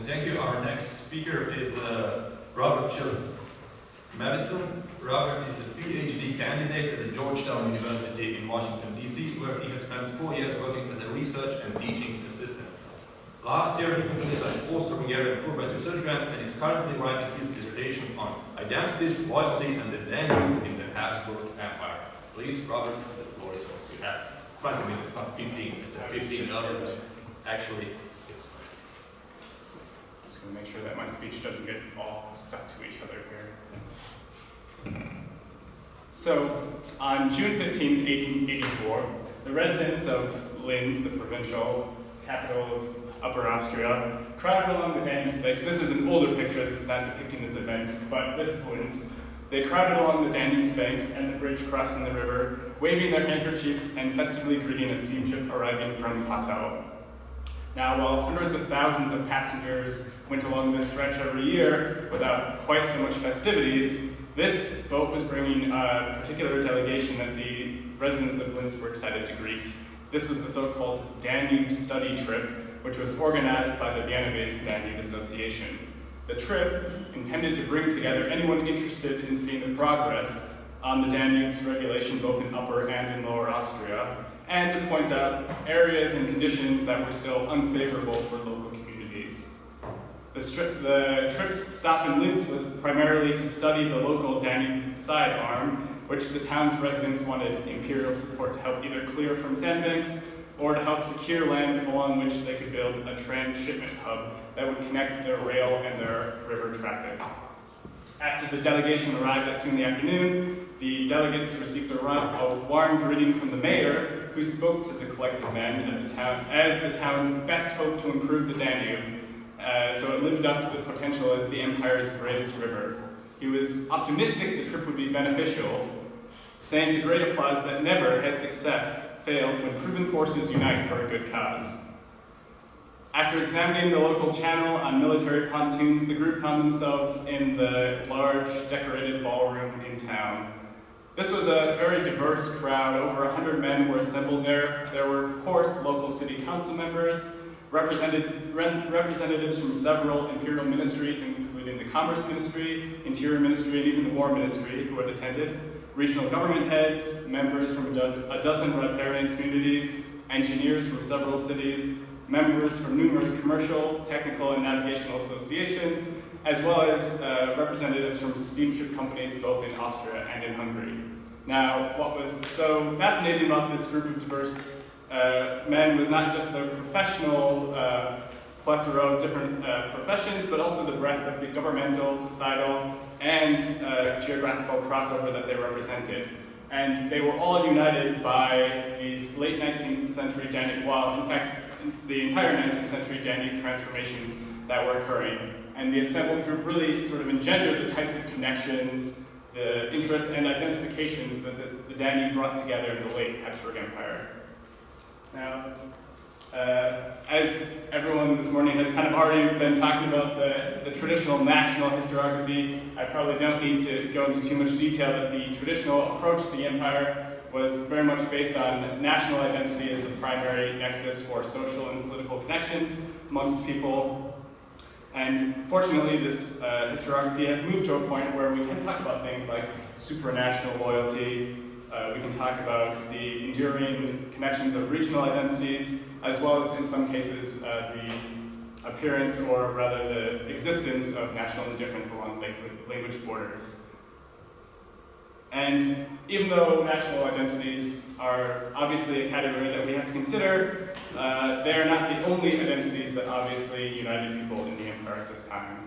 And thank you. Our next speaker is Robert Schultz. Mevissen. Robert is a PhD candidate at the Georgetown University in Washington, D.C., where he has spent 4 years working as a research and teaching assistant. Last year, he completed an Austro-Hungarian Fulbright research grant and is currently writing his dissertation on identities, loyalty, and the Danube in the Habsburg Empire. Please, Robert, the floor is yours. You have 20 minutes, not 15. It's 15 hours. Actually, it's... I'm just going to make sure that my speech doesn't get all stuck to each other here. So, on June 15, 1884, the residents of Linz, the provincial capital of Upper Austria, crowded along the Danube's banks. This is an older picture, this is not depicting this event, but this is Linz. They crowded along the Danube's banks and the bridge crossing the river, waving their handkerchiefs and festively greeting a steamship arriving from Passau. Now, while hundreds of thousands of passengers went along this stretch every year without quite so much festivities, this boat was bringing a particular delegation that the residents of Linz were excited to greet. This was the so-called Danube Study Trip, which was organized by the Vienna-based Danube Association. The trip intended to bring together anyone interested in seeing the progress on the Danube's regulation both in Upper and in Lower Austria, and to point out areas and conditions that were still unfavorable for local communities. The trip's stop in Linz was primarily to study the local Danube sidearm, which the town's residents wanted imperial support to help either clear from sandbanks or to help secure land along which they could build a transshipment hub that would connect their rail and their river traffic. After the delegation arrived at 2 in the afternoon, the delegates received a warm greeting from the mayor, who spoke to the collected men at the town as the town's best hope to improve the Danube, so it lived up to the potential as the empire's greatest river. He was optimistic the trip would be beneficial, saying to great applause that never has success failed when proven forces unite for a good cause. After examining the local channel on military pontoons, the group found themselves in the large decorated ballroom in town. This was a very diverse crowd. Over 100 men were assembled there. There were, of course, local city council members, representatives from several imperial ministries, including the Commerce Ministry, Interior Ministry, and even the War Ministry, who had attended, regional government heads, members from a dozen riparian communities, engineers from several cities, members from numerous commercial, technical, and navigational associations, as well as representatives from steamship companies both in Austria and in Hungary. Now, what was so fascinating about this group of diverse men was not just their professional plethora of different professions, but also the breadth of the governmental, societal, and geographical crossover that they represented. And they were all united by these late 19th century Danube, well, in fact, the entire 19th century Danube transformations that were occurring. And the assembled group really sort of engendered the types of connections, the interests and identifications that the Danube brought together in the late Habsburg Empire. Now, as everyone this morning has kind of already been talking about the traditional national historiography, I probably don't need to go into too much detail that the traditional approach to the empire was very much based on national identity as the primary nexus for social and political connections amongst people. And fortunately, this historiography has moved to a point where we can talk about things like supranational loyalty. We can talk about the enduring connections of regional identities, as well as, in some cases, the appearance, or rather the existence, of national indifference along language borders. And even though national identities are obviously a category that we have to consider, they are not the only identities that obviously united people in the empire at this time.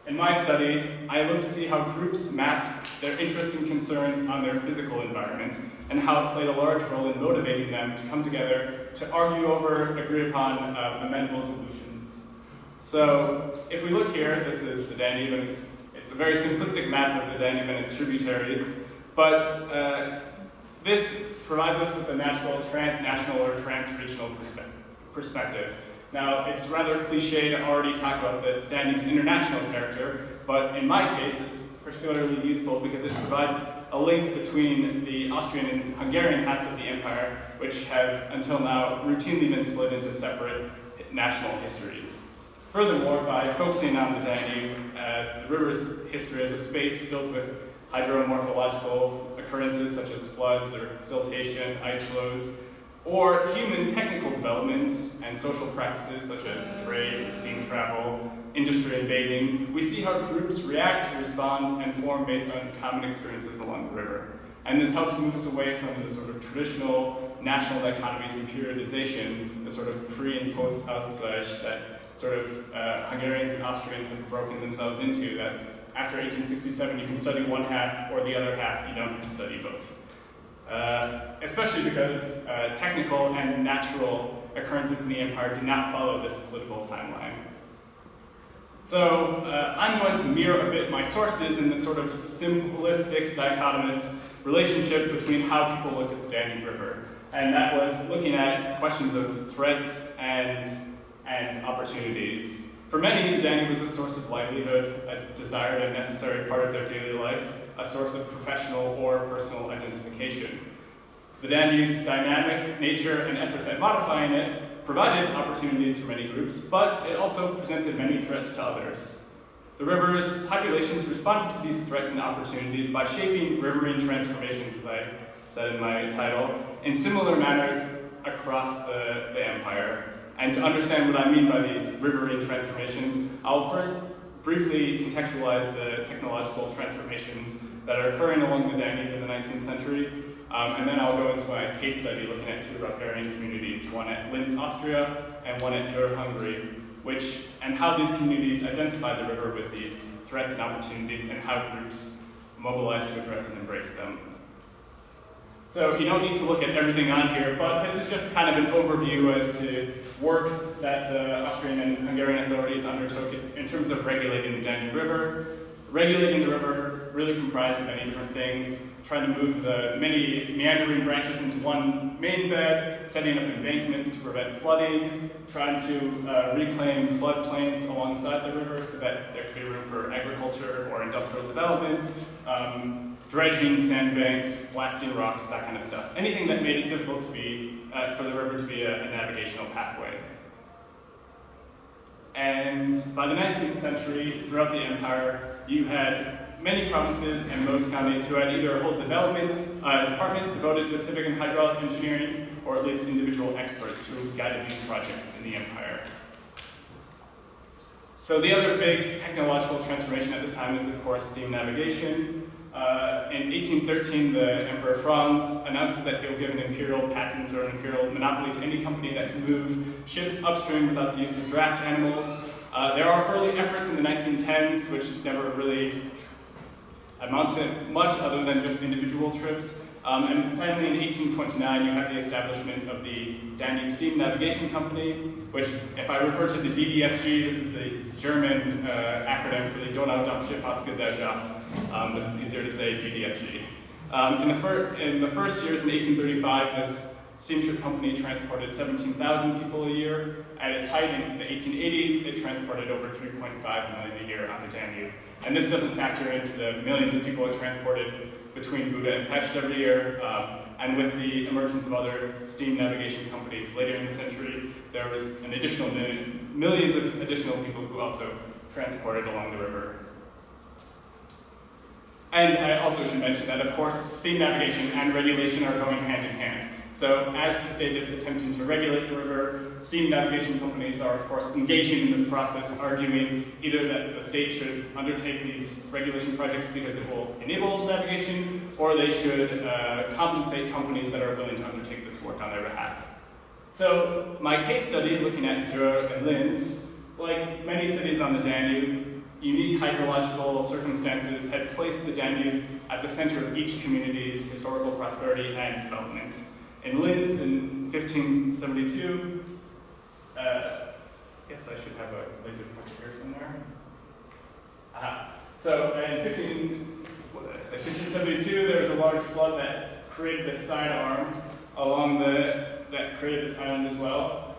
In my study, I looked to see how groups mapped their interests and concerns on their physical environments, and how it played a large role in motivating them to come together to argue over agreed-upon amendable solutions. So, if we look here, this is the Danube, and it's a very simplistic map of the Danube and its tributaries, but this provides us with a natural transnational or transregional perspective. Now, it's rather cliche to already talk about the Danube's international character, but in my case, it's particularly useful because it provides a link between the Austrian and Hungarian halves of the empire, which have, until now, routinely been split into separate national histories. Furthermore, by focusing on the Danube, the river's history as a space filled with hydromorphological occurrences such as floods or siltation, ice flows, or human technical developments and social practices such as trade, steam travel, industry and bathing, we see how groups react, respond, and form based on common experiences along the river. And this helps move us away from the sort of traditional national dichotomies and periodization, the sort of pre- and post-Ausgleich that sort of Hungarians and Austrians have broken themselves into, that after 1867 you can study one half or the other half, you don't have to study both. Especially because technical and natural occurrences in the empire do not follow this political timeline. So I'm going to mirror a bit my sources in this sort of simplistic, dichotomous relationship between how people looked at the Danube River. And that was looking at questions of threats and opportunities. For many, the Danube was a source of livelihood, a desired and necessary part of their daily life, a source of professional or personal identification. The Danube's dynamic nature and efforts at modifying it provided opportunities for many groups, but it also presented many threats to others. The river's populations responded to these threats and opportunities by shaping riverine transformations, as I said in my title, in similar manners across the empire. And to understand what I mean by these riverine transformations, I'll first briefly contextualize the technological transformations that are occurring along the Danube in the 19th century, and then I'll go into my case study looking at two riparian communities, one at Linz, Austria, and one at Ur, Hungary, and how these communities identify the river with these threats and opportunities, and how groups mobilize to address and embrace them. So you don't need to look at everything on here, but this is just kind of an overview as to works that the Austrian and Hungarian authorities undertook in terms of regulating the Danube River. Regulating the river really comprised many different things, trying to move the many meandering branches into one main bed, setting up embankments to prevent flooding, trying to reclaim floodplains alongside the river so that there could be room for agriculture or industrial development, dredging sandbanks, blasting rocks, that kind of stuff. Anything that made it difficult to be, for the river to be a navigational pathway. And by the 19th century, throughout the empire, you had many provinces and most counties who had either a whole department devoted to civic and hydraulic engineering, or at least individual experts who guided these projects in the empire. So the other big technological transformation at this time is, of course, steam navigation. In 1813, the Emperor Franz announces that he'll give an imperial patent or an imperial monopoly to any company that can move ships upstream without the use of draft animals. There are early efforts in the 1910s, which never really amount to much other than just individual trips. And finally, in 1829, you have the establishment of the Danube Steam Navigation Company, which, if I refer to the DDSG, this is the German acronym for the Donau-Dampfschifffahrtsgesellschaft, but it's easier to say DDSG. In the first years, in 1835, this steamship company transported 17,000 people a year. At its height in the 1880s, it transported over 3.5 million a year on the Danube. And this doesn't factor into the millions of people it transported between Buda and Pest every year. And with the emergence of other steam navigation companies later in the century, there was an additional millions of additional people who also transported along the river. And I also should mention that, of course, steam navigation and regulation are going hand in hand. So as the state is attempting to regulate the river, steam navigation companies are, of course, engaging in this process, arguing either that the state should undertake these regulation projects because it will enable navigation, or they should compensate companies that are willing to undertake this work on their behalf. So my case study, looking at Dur and Linz, like many cities on the Danube, unique hydrological circumstances had placed the Danube at the center of each community's historical prosperity and development. In Linz in 1572, guess I should have a laser pointer here somewhere. So in 1572, there was a large flood that created this side arm that created this island as well.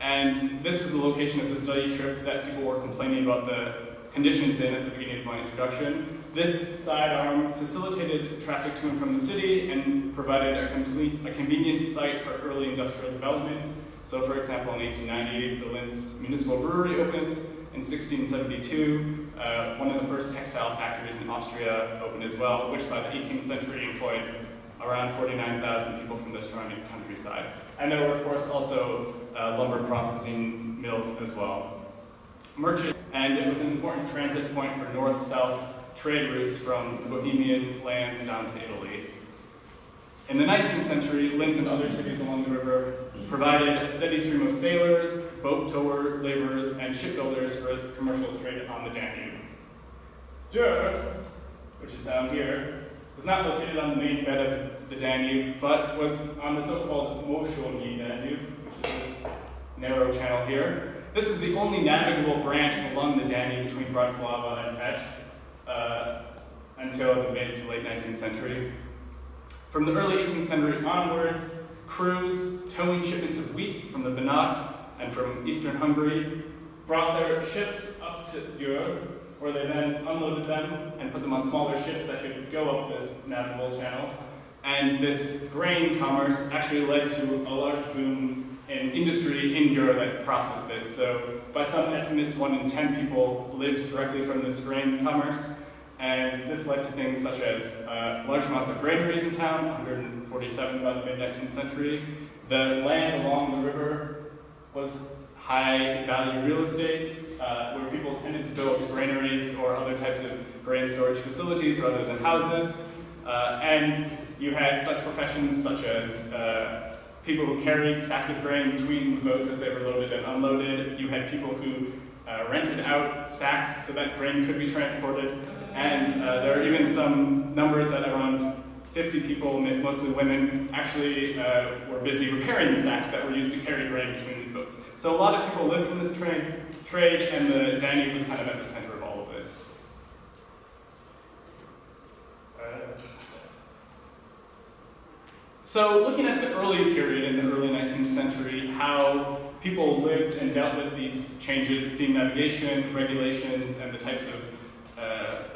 And this was the location of the study trip that people were complaining about the conditions in at the beginning of my introduction. this sidearm facilitated traffic to and from the city and provided a convenient site for early industrial development. So for example, in 1890, the Linz Municipal Brewery opened. In 1672, one of the first textile factories in Austria opened as well, which by the 18th century employed around 49,000 people from the surrounding countryside. And there were, of course, also lumber processing mills as well. Merchant, and it was an important transit point for north-south trade routes from the Bohemian lands down to Italy. In the 19th century, Linz and other cities along the river provided a steady stream of sailors, boat tower laborers, and shipbuilders for commercial trade on the Danube. Dürr, which is down here, was not located on the main bed of the Danube, but was on the so-called Moschoni Danube, which is this narrow channel here. This was the only navigable branch along the Danube between Bratislava and Pest until the mid to late 19th century. From the early 18th century onwards, crews towing shipments of wheat from the Banat and from eastern Hungary brought their ships up to Dürr, where they then unloaded them and put them on smaller ships that could go up this navigable channel. And this grain commerce actually led to a large boom in industry in Dürr that processed this. So by some estimates, 1 in 10 people lived directly from this grain commerce. And this led to things such as large amounts of granaries in town, 147 by the mid-19th century. The land along the river was high-value real estate, where people tended to build granaries or other types of grain storage facilities rather than houses. And you had such professions such as people who carried sacks of grain between the boats as they were loaded and unloaded. You had people who rented out sacks so that grain could be transported. And there are even some numbers that around 50 people, mostly women, actually were busy repairing the sacks that were used to carry grain between these boats. So a lot of people lived from this trade, and the Danube was kind of at the center of all of this. So looking at the early period in the early 19th century, how people lived and dealt with these changes, steam navigation, regulations, and the types of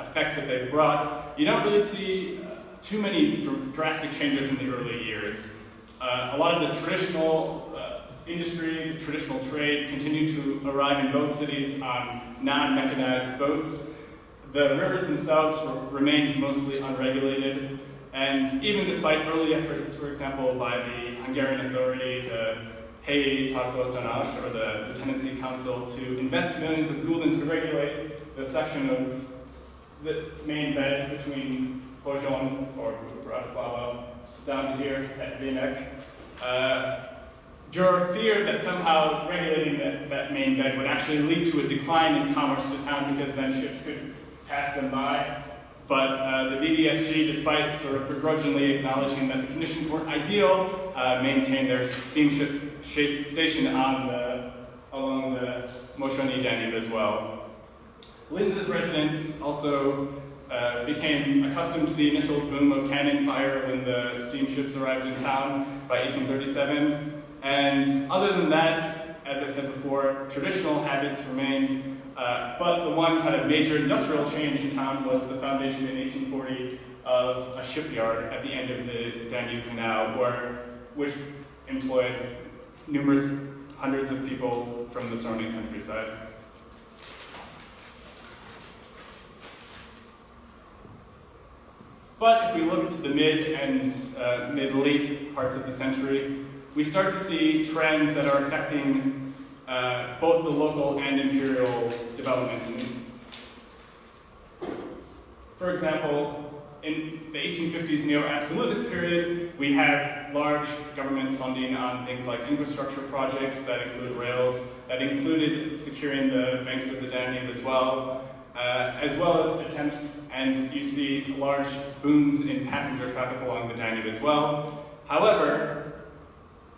effects that they brought, you don't really see too many drastic changes in the early years. A lot of the traditional industry, the traditional trade, continued to arrive in both cities on non-mechanized boats. The rivers themselves remained mostly unregulated, and even despite early efforts, for example, by the Hungarian authority, the Untitled Chapter, or the Lieutenancy Council, to invest millions of gulden to regulate the section of the main bed between Pozsony or Bratislava down to here at Vienek. Dürr feared that somehow regulating that main bed would actually lead to a decline in commerce to town, because then ships could pass them by. But the DDSG, despite sort of begrudgingly acknowledging that the conditions weren't ideal, maintained their steamship station along the Moschoni Danube as well. Linz's residents also became accustomed to the initial boom of cannon fire when the steamships arrived in town by 1837. And other than that, as I said before, traditional habits remained. But the one kind of major industrial change in town was the foundation in 1840 of a shipyard at the end of the Danube Canal, which employed numerous hundreds of people from the surrounding countryside. But if we look to the mid and mid-late parts of the century, we start to see trends that are affecting both the local and imperial developments. For example, in the 1850s neo-absolutist period, we have large government funding on things like infrastructure projects that include rails, that included securing the banks of the Danube as well as attempts, and you see large booms in passenger traffic along the Danube as well. However,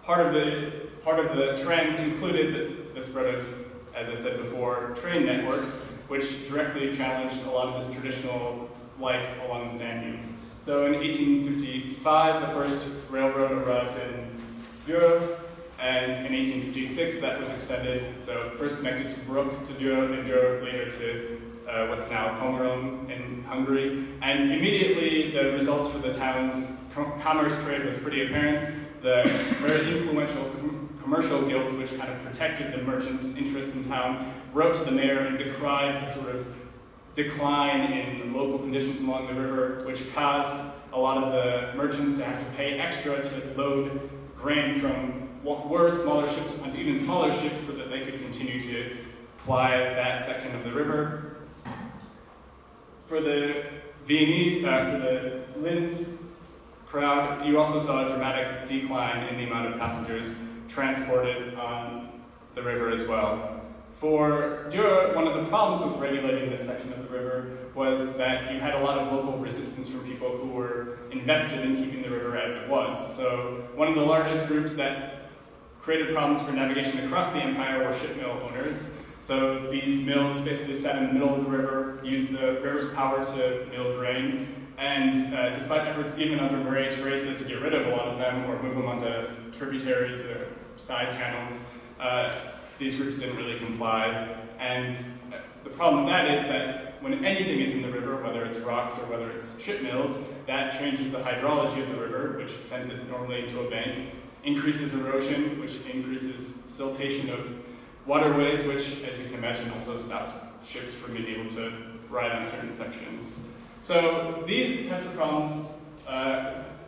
part of the trends included the spread of, as I said before, train networks, which directly challenged a lot of this traditional life along the Danube. So in 1855, the first railroad arrived in Dürr, and in 1856 that was extended. So first connected to Bruck to Dürr, and Dürr later to what's now Komárom in Hungary. And immediately the results for the town's commerce trade was pretty apparent. The very influential commercial guild, which kind of protected the merchants' interest in town, wrote to the mayor and decried the sort of decline in local conditions along the river, which caused a lot of the merchants to have to pay extra to load grain from what were smaller ships onto even smaller ships so that they could continue to ply that section of the river. For the Viennese, for the Linz crowd, you also saw a dramatic decline in the amount of passengers transported on the river as well. For Dürer, one of the problems with regulating this section of the river was that you had a lot of local resistance from people who were invested in keeping the river as it was. So one of the largest groups that created problems for navigation across the empire were ship mill owners. So these mills basically sat in the middle of the river, used the river's power to mill grain, and despite efforts even under Maria Theresa to get rid of a lot of them or move them onto tributaries or side channels, these groups didn't really comply. And the problem with that is that when anything is in the river, whether it's rocks or whether it's ship mills, that changes the hydrology of the river, which sends it normally into a bank, increases erosion, which increases siltation of waterways, which, as you can imagine, also stops ships from being able to ride on certain sections. So these types of problems,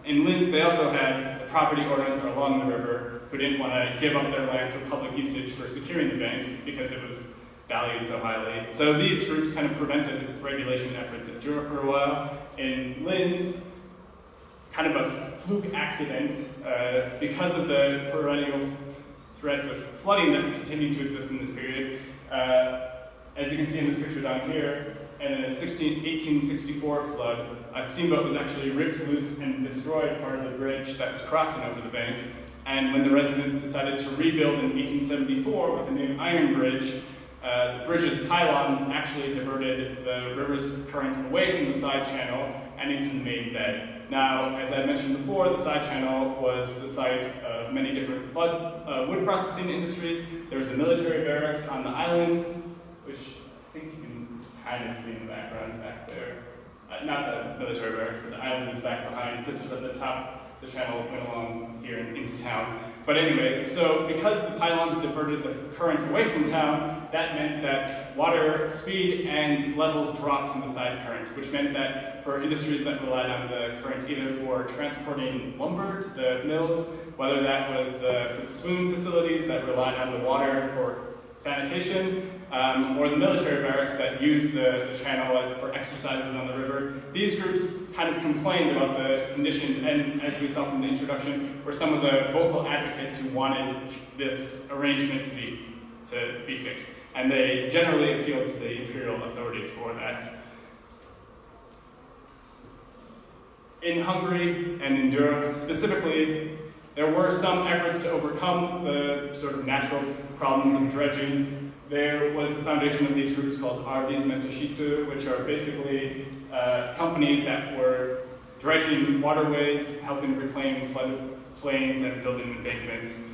in Linz, they also had the property owners along the river who didn't want to give up their land for public usage for securing the banks because it was valued so highly. So these groups kind of prevented regulation efforts at Dürer for a while. In Linz, kind of a fluke accident, because of the perennial threats of flooding that continued to exist in this period. As you can see in this picture down here, in a 1864 flood, a steamboat was actually ripped loose and destroyed part of the bridge that was crossing over the bank. And when the residents decided to rebuild in 1874 with a new iron bridge, the bridge's pylons actually diverted the river's current away from the side channel and into the main bed. Now, as I mentioned before, the side channel was the site of many different wood processing industries. There was a military barracks on the island, which I think you can kind of see in the background back there. Not the military barracks, but the island was back behind. This was at the top. The channel went along here and into town. But anyways, so because the pylons diverted the current away from town, that meant that water speed and levels dropped in the side current, which meant that for industries that relied on the current either for transporting lumber to the mills, whether that was for the swimming facilities that relied on the water for sanitation, or the military barracks that used the channel for exercises on the river. These groups kind of complained about the conditions, and as we saw from the introduction, were some of the vocal advocates who wanted this arrangement to be fixed. And they generally appealed to the imperial authorities for that. In Hungary and in Dürer specifically, there were some efforts to overcome the sort of natural problems of dredging. There was the foundation of these groups called Árvízmentesítő, which are basically companies that were dredging waterways, helping reclaim floodplains, and building embankments.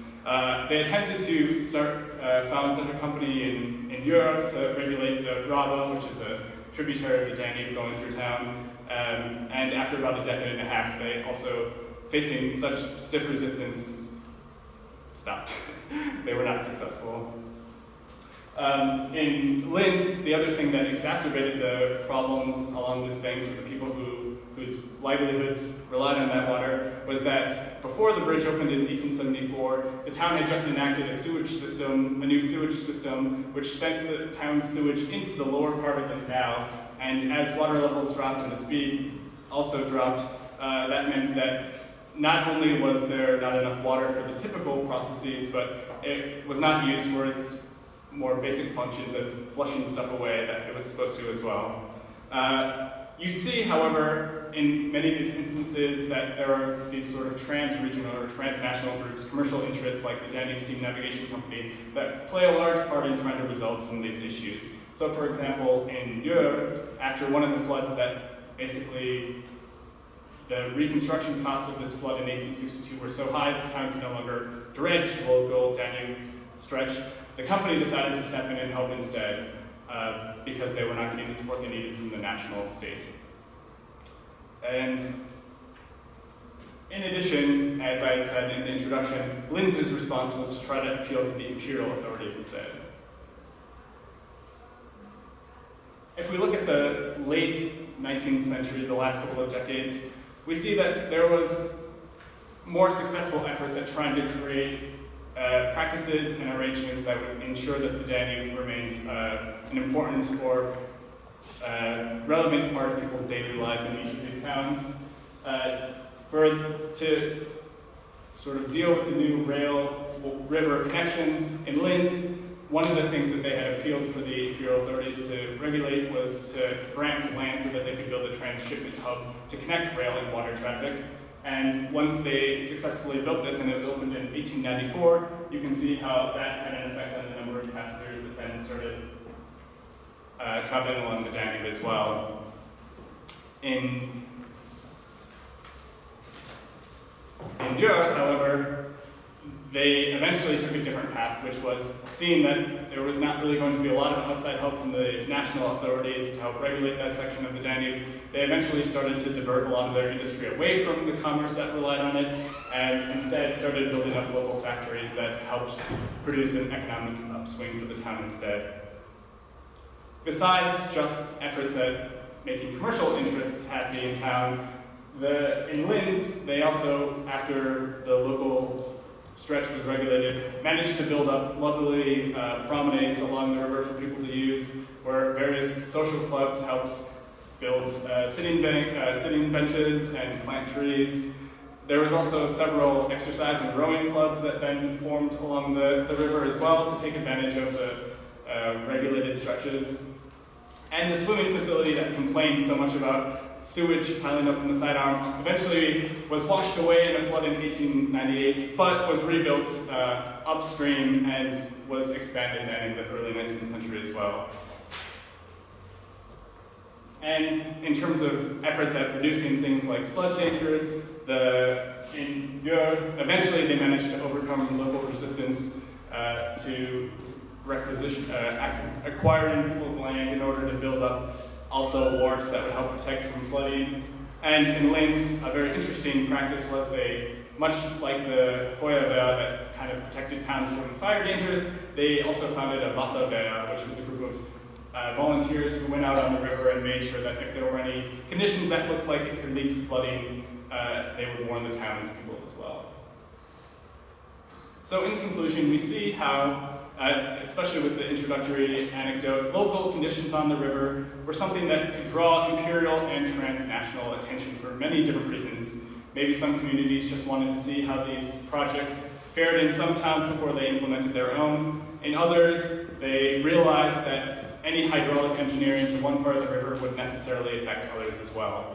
They attempted to found such a company in Europe to regulate the Raba, which is a tributary of the Danube going through town. And after about a decade and a half, they also, facing such stiff resistance, stopped. They were not successful. In Linz, the other thing that exacerbated the problems along this bank for the people whose livelihoods relied on that water was that before the bridge opened in 1874, the town had just enacted a new sewage system, which sent the town's sewage into the lower part of the canal. And as water levels dropped and the speed also dropped, that meant that not only was there not enough water for the typical processes, but it was not used for its more basic functions of flushing stuff away that it was supposed to as well. You see, however, in many of these instances that there are these sort of trans-regional or transnational groups, commercial interests like the Danube Steam Navigation Company, that play a large part in trying to resolve some of these issues. So for example, in Europe, after one of the floods that basically the reconstruction costs of this flood in 1862 were so high that the town could no longer dredge the local Danube stretch, the company decided to step in and help instead. because they were not getting the support they needed from the national state. And in addition, as I had said in the introduction, Linz's response was to try to appeal to the imperial authorities instead. If we look at the late 19th century, the last couple of decades, we see that there was more successful efforts at trying to create practices and arrangements that would ensure that the Danube remained an important or relevant part of people's daily lives in each of these towns. To sort of deal with the new river connections in Linz, one of the things that they had appealed for the imperial authorities to regulate was to grant land so that they could build a transshipment hub to connect rail and water traffic. And once they successfully built this and it was opened in 1894, you can see how that had an effect on the number of passengers that then started traveling along the Danube as well. In Europe, however, they eventually took a different path, which was seeing that there was not really going to be a lot of outside help from the national authorities to help regulate that section of the Danube. They eventually started to divert a lot of their industry away from the commerce that relied on it, and instead started building up local factories that helped produce an economic upswing for the town instead. Besides just efforts at making commercial interests happy in town, in Linz, they also, after the local stretch was regulated, managed to build up lovely promenades along the river for people to use, where various social clubs helped build sitting benches and plant trees. There was also several exercise and rowing clubs that then formed along the river as well to take advantage of the regulated stretches. And the swimming facility that complained so much about sewage piling up in the sidearm eventually was washed away in a flood in 1898, but was rebuilt upstream and was expanded then in the early 19th century as well. And in terms of efforts at reducing things like flood dangers, in Europe, eventually they managed to overcome local resistance to acquiring people's land in order to build up also wharfs that would help protect from flooding. And in Linz, a very interesting practice was they, much like the Feuerwehr that kind of protected towns from fire dangers, they also founded a Wasserwehr, which was a group of volunteers who went out on the river and made sure that if there were any conditions that looked like it could lead to flooding, they would warn the townspeople as well. So in conclusion, we see how especially with the introductory anecdote, local conditions on the river were something that could draw imperial and transnational attention for many different reasons. Maybe some communities just wanted to see how these projects fared in some towns before they implemented their own. In others, they realized that any hydraulic engineering to one part of the river would necessarily affect others as well.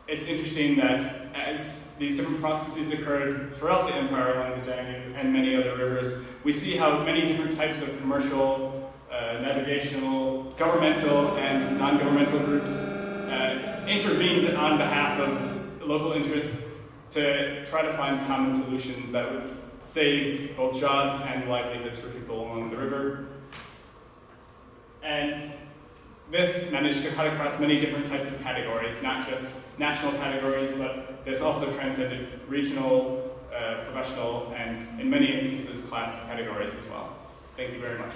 It's interesting that as these different processes occurred throughout the empire along the Danube and many other rivers, we see how many different types of commercial, navigational, governmental, and non-governmental groups intervened on behalf of local interests to try to find common solutions that would save both jobs and livelihoods for people along the river. And this managed to cut across many different types of categories, not just national categories, but this also transcended regional, professional, and in many instances, class categories as well. Thank you very much.